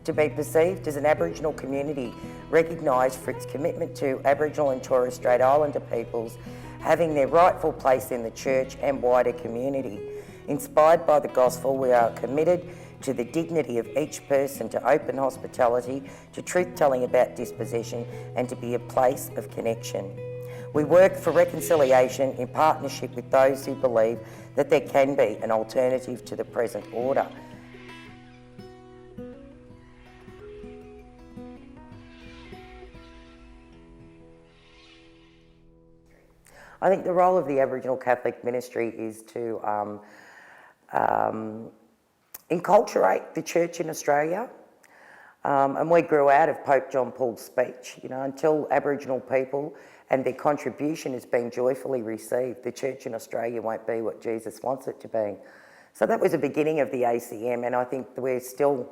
To be perceived as an Aboriginal community recognised for its commitment to Aboriginal and Torres Strait Islander peoples having their rightful place in the church and wider community. Inspired by the gospel, we are committed to the dignity of each person, to open hospitality, to truth-telling about dispossession, and to be a place of connection. We work for reconciliation in partnership with those who believe that there can be an alternative to the present order. I think the role of the Aboriginal Catholic ministry is to enculturate the church in Australia. And we grew out of Pope John Paul's speech. You know, until Aboriginal people and their contribution is being joyfully received, the church in Australia won't be what Jesus wants it to be. So that was the beginning of the ACM, and I think we're still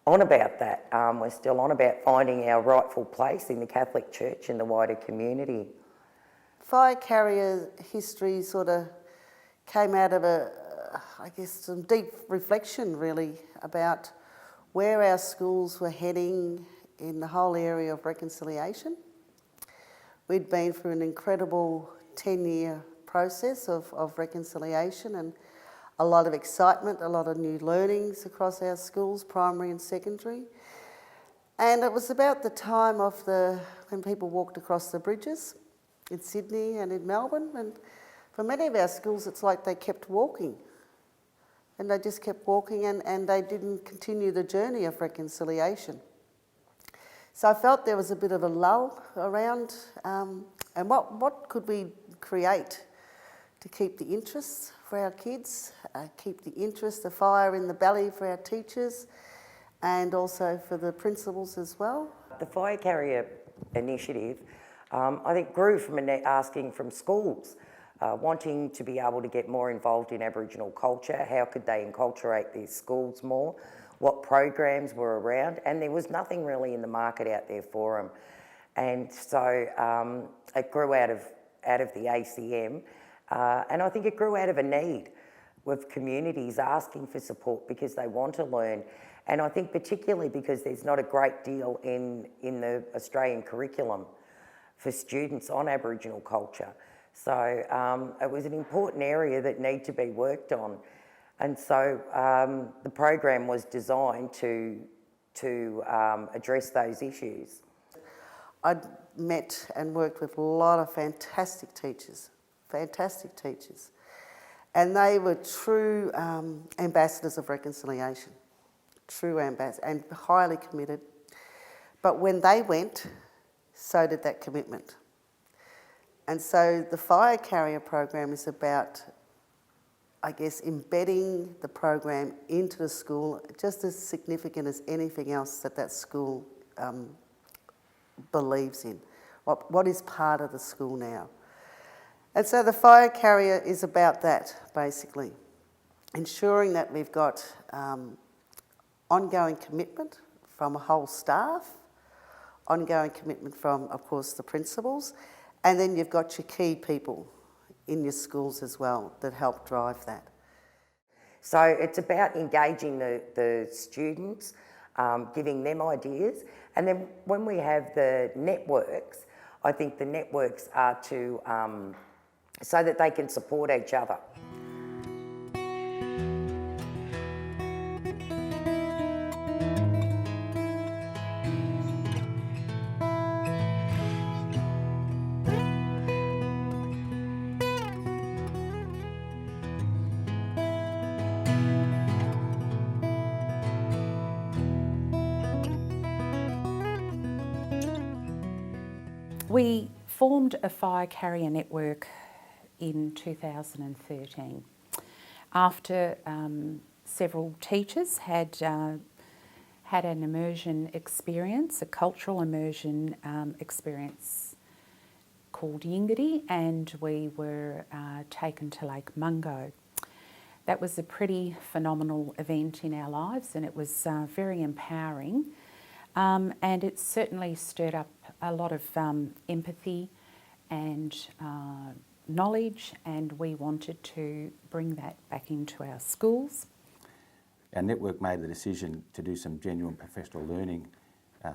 on about that. We're still on about finding our rightful place in the Catholic Church and the wider community. Fire carrier history sort of came out of some deep reflection really about where our schools were heading in the whole area of reconciliation. We'd been through an incredible 10-year process of reconciliation and a lot of excitement, a lot of new learnings across our schools, primary and secondary. And it was about the time of when people walked across the bridges in Sydney and in Melbourne, and for many of our schools it's like they kept walking. And they just kept walking and they didn't continue the journey of reconciliation. So I felt there was a bit of a lull around, and what could we create to keep the interests for our kids, keep the interest, the fire in the belly for our teachers, and also for the principals as well. The Fire Carrier initiative, I think, grew from asking from schools, wanting to be able to get more involved in Aboriginal culture. How could they enculturate their schools more? What programs were around? And there was nothing really in the market out there for them. And so it grew out of the ACM, and I think it grew out of a need with communities asking for support because they want to learn. And I think particularly because there's not a great deal in the Australian curriculum for students on Aboriginal culture. So it was an important area that needed to be worked on. And so the program was designed to address those issues. I'd met and worked with a lot of fantastic teachers. And they were true ambassadors of reconciliation, true ambassadors, and highly committed. But when they went, so did that commitment. And so the Fire Carrier program is about, I guess, embedding the program into the school, just as significant as anything else that school believes in. What is part of the school now? And so the Fire Carrier is about that, basically. Ensuring that we've got ongoing commitment from a whole staff, ongoing commitment from, of course, the principals, and then you've got your key people in your schools as well that help drive that. So it's about engaging the students, giving them ideas, and then when we have the networks, I think the networks are to so that they can support each other. We formed a fire carrier network in 2013 after several teachers had had an immersion experience, a cultural immersion experience called Yingiri, and we were taken to Lake Mungo. That was a pretty phenomenal event in our lives, and it was very empowering, and it certainly stirred up a lot of empathy and knowledge, and we wanted to bring that back into our schools. Our network made the decision to do some genuine professional learning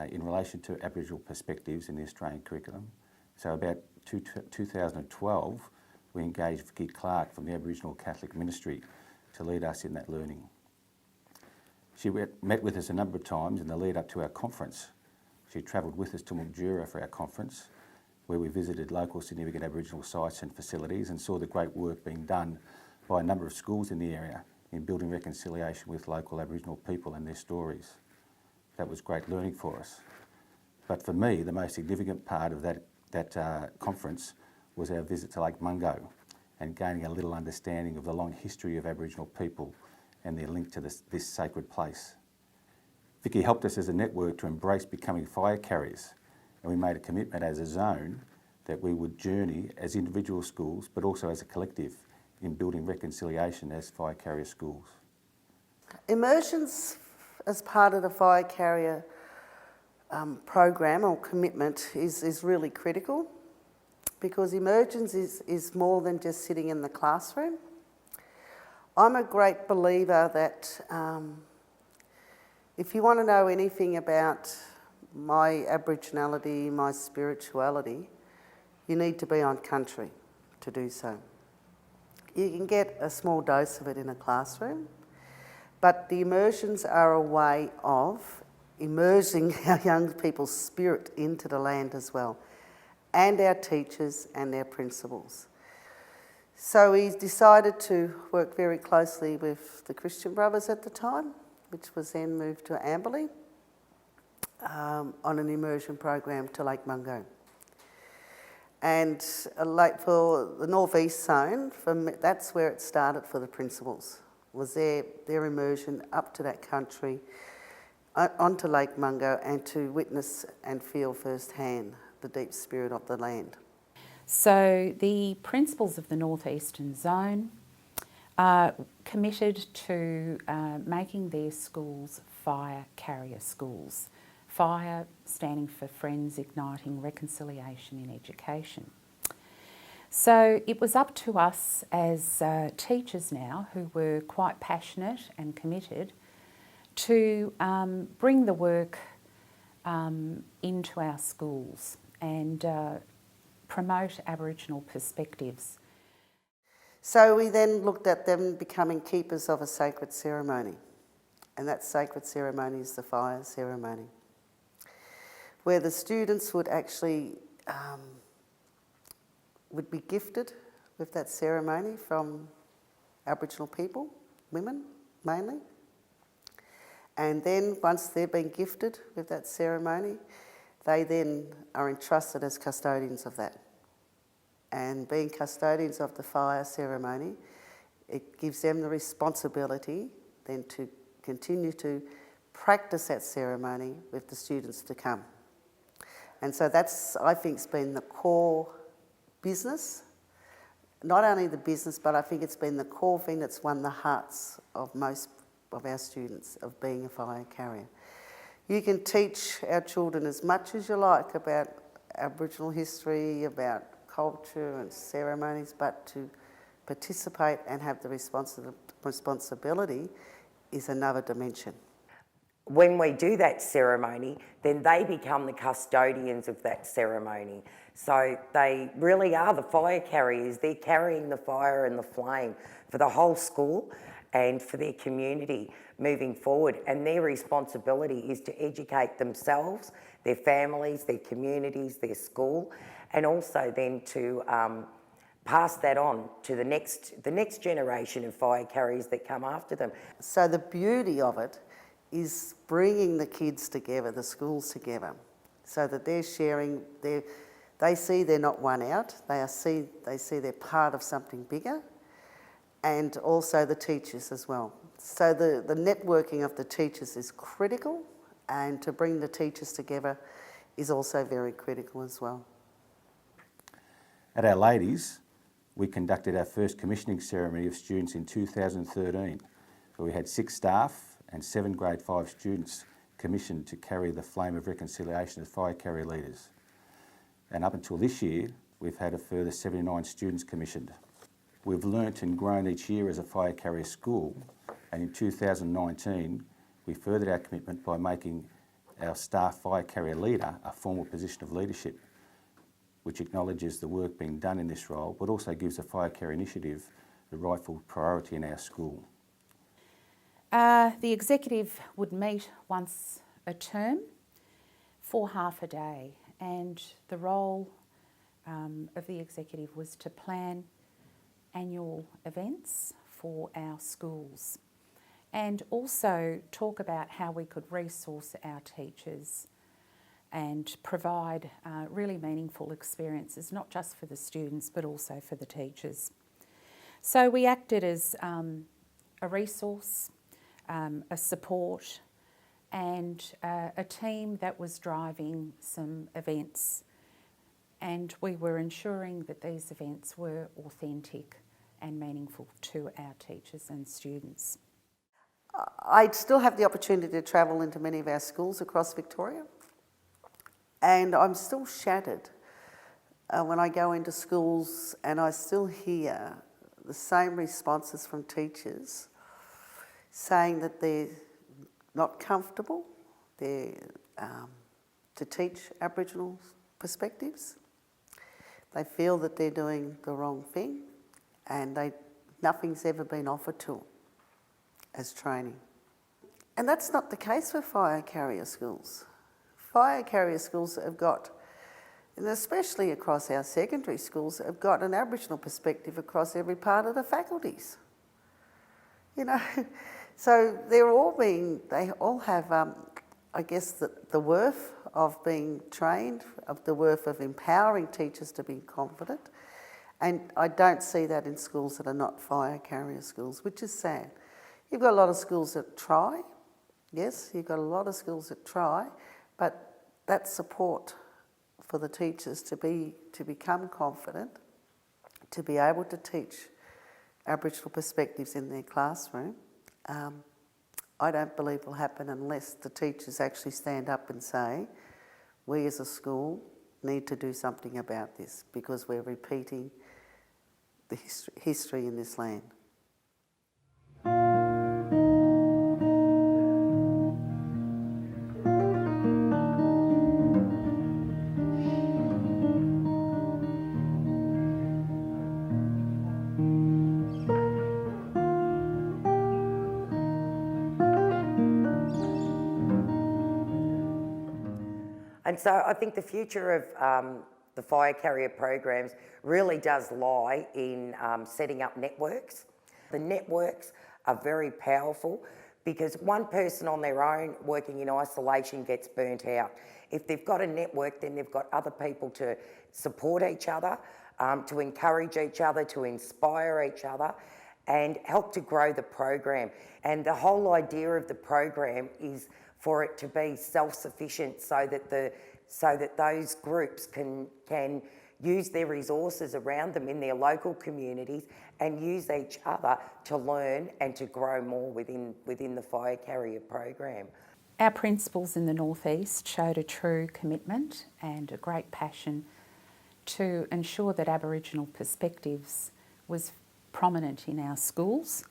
in relation to Aboriginal perspectives in the Australian curriculum. So about 2012, we engaged Vicky Clark from the Aboriginal Catholic Ministry to lead us in that learning. She met with us a number of times in the lead up to our conference. She travelled with us to Mildura for our conference, where we visited local significant Aboriginal sites and facilities and saw the great work being done by a number of schools in the area in building reconciliation with local Aboriginal people and their stories. That was great learning for us. But for me, the most significant part of that conference was our visit to Lake Mungo and gaining a little understanding of the long history of Aboriginal people and their link to this sacred place. Vicky helped us as a network to embrace becoming fire carriers, and we made a commitment as a zone that we would journey as individual schools, but also as a collective in building reconciliation as fire carrier schools. Immersions as part of the fire carrier program or commitment is really critical, because immersions is more than just sitting in the classroom. I'm a great believer that if you want to know anything about my Aboriginality, my spirituality, you need to be on country to do so. You can get a small dose of it in a classroom, but the immersions are a way of immersing our young people's spirit into the land as well, and our teachers and our principals. So we decided to work very closely with the Christian Brothers at the time, which was then moved to Amberley, on an immersion program to Lake Mungo. And for the northeast zone, that's where it started for the principals, was their immersion up to that country, onto Lake Mungo, and to witness and feel firsthand the deep spirit of the land. So the principals of the northeastern zone committed to making their schools fire carrier schools. FIRE standing for Friends Igniting Reconciliation in Education. So it was up to us as teachers now, who were quite passionate and committed, to bring the work into our schools and promote Aboriginal perspectives. So we then looked at them becoming keepers of a sacred ceremony, and that sacred ceremony is the fire ceremony, where the students would actually would be gifted with that ceremony from Aboriginal people, women mainly. And then once they've been gifted with that ceremony, they then are entrusted as custodians of that. And being custodians of the fire ceremony, it gives them the responsibility then to continue to practice that ceremony with the students to come. And so that's, I think, has been the core business. Not only the business, but I think it's been the core thing that's won the hearts of most of our students, of being a fire carrier. You can teach our children as much as you like about Aboriginal history, about culture and ceremonies, but to participate and have the responsibility is another dimension. When we do that ceremony, then they become the custodians of that ceremony. So they really are the fire carriers. They're carrying the fire and the flame for the whole school and for their community moving forward. And their responsibility is to educate themselves, their families, their communities, their school, and also then to pass that on to the next generation of fire carriers that come after them. So the beauty of it is bringing the kids together, the schools together, so that they're sharing, they see they're not one out, they see they're part of something bigger, and also the teachers as well. So the networking of the teachers is critical, and to bring the teachers together is also very critical as well. At Our Ladies, we conducted our first commissioning ceremony of students in 2013. So we had 6 staff and 7 grade 5 students commissioned to carry the flame of reconciliation as fire carrier leaders. And up until this year, we've had a further 79 students commissioned. We've learnt and grown each year as a fire carrier school, and in 2019, we furthered our commitment by making our staff fire carrier leader a formal position of leadership, which acknowledges the work being done in this role, but also gives the fire carrier initiative the rightful priority in our school. The executive would meet once a term for half a day, and the role of the executive was to plan annual events for our schools and also talk about how we could resource our teachers and provide really meaningful experiences, not just for the students but also for the teachers. So we acted as a resource, a support, and a team that was driving some events, and we were ensuring that these events were authentic and meaningful to our teachers and students. I still have the opportunity to travel into many of our schools across Victoria, and I'm still shattered when I go into schools and I still hear the same responses from teachers saying that they're not comfortable to teach Aboriginal perspectives. They feel that they're doing the wrong thing, and nothing's ever been offered to them as training. And that's not the case for fire carrier schools. Fire carrier schools have got, and especially across our secondary schools, have got an Aboriginal perspective across every part of the faculties. You know, so they all have, I guess, the worth of being trained, of the worth of empowering teachers to be confident. And I don't see that in schools that are not fire carrier schools, which is sad. You've got a lot of schools that try, yes, you've got a lot of schools that try, but that support for the teachers to become confident, to be able to teach Aboriginal perspectives in their classroom, I don't believe will happen unless the teachers actually stand up and say, we as a school need to do something about this because we're repeating the history in this land. And so I think the future of the fire carrier programs really does lie in setting up networks. The networks are very powerful because one person on their own working in isolation gets burnt out. If they've got a network, then they've got other people to support each other, to encourage each other, to inspire each other, and help to grow the program. And the whole idea of the program is for it to be self-sufficient so that those groups can use their resources around them in their local communities and use each other to learn and to grow more within the fire carrier program. Our principals in the North East showed a true commitment and a great passion to ensure that Aboriginal perspectives was prominent in our schools,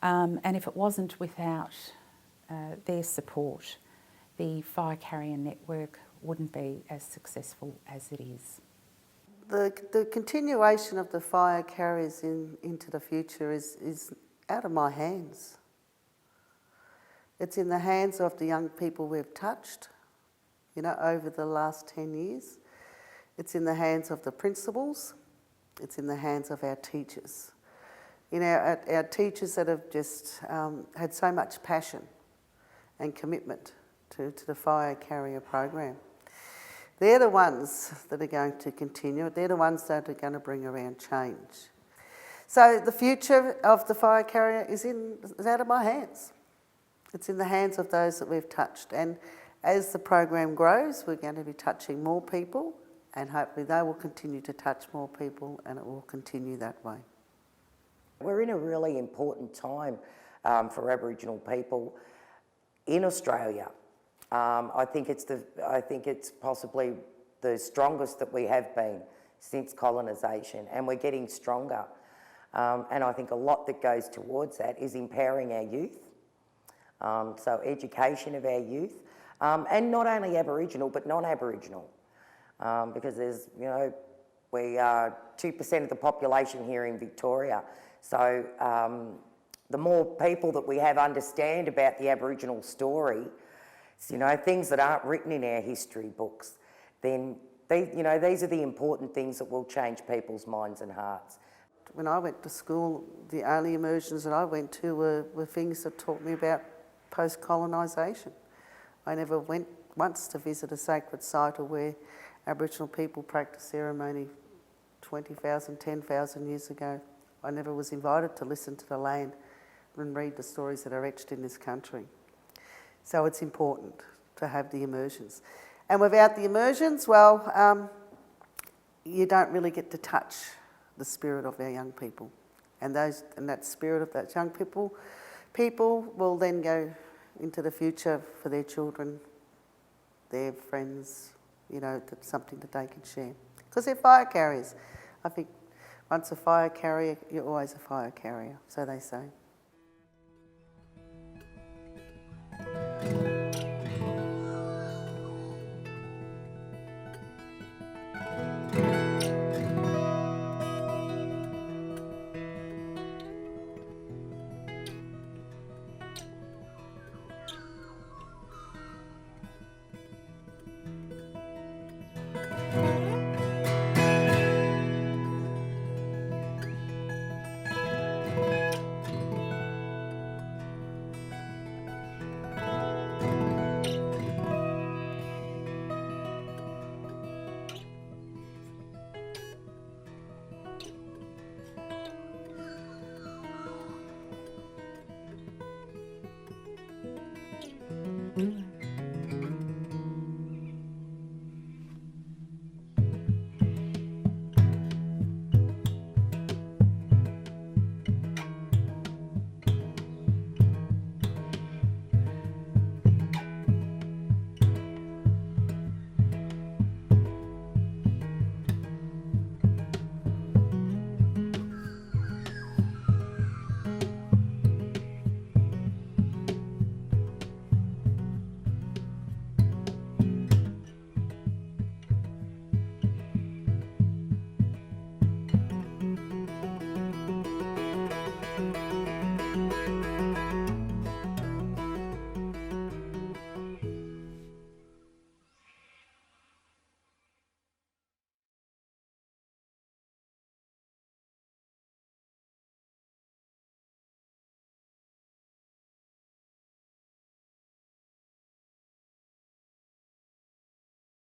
and if it wasn't without their support, the fire carrier network wouldn't be as successful as it is. The continuation of the fire carriers into the future is out of my hands. It's in the hands of the young people we've touched, over the last 10 years. It's in the hands of the principals. It's in the hands of our teachers. Our teachers that have just had so much passion and commitment to the fire carrier program. They're the ones that are going to continue. They're the ones that are going to bring around change. So the future of the fire carrier is out of my hands. It's in the hands of those that we've touched. And as the program grows, we're going to be touching more people, and hopefully they will continue to touch more people, and it will continue that way. We're in a really important time for Aboriginal people in Australia. I think it's possibly the strongest that we have been since colonisation, and we're getting stronger. And I think a lot that goes towards that is empowering our youth. So education of our youth, and not only Aboriginal but non-Aboriginal, because there's, we are 2% of the population here in Victoria. So the more people that we have understand about the Aboriginal story, things that aren't written in our history books, then these are the important things that will change people's minds and hearts. When I went to school, the only immersions that I went to were things that taught me about post-colonisation. I never went once to visit a sacred site or where Aboriginal people practiced ceremony 20,000, 10,000 years ago. I never was invited to listen to the land and read the stories that are etched in this country. So it's important to have the immersions. And without the immersions, well, you don't really get to touch the spirit of our young people. And that spirit of those young people will then go into the future for their children, their friends, that's something that they can share. Because they're fire carriers. I think once a fire carrier, you're always a fire carrier, so they say.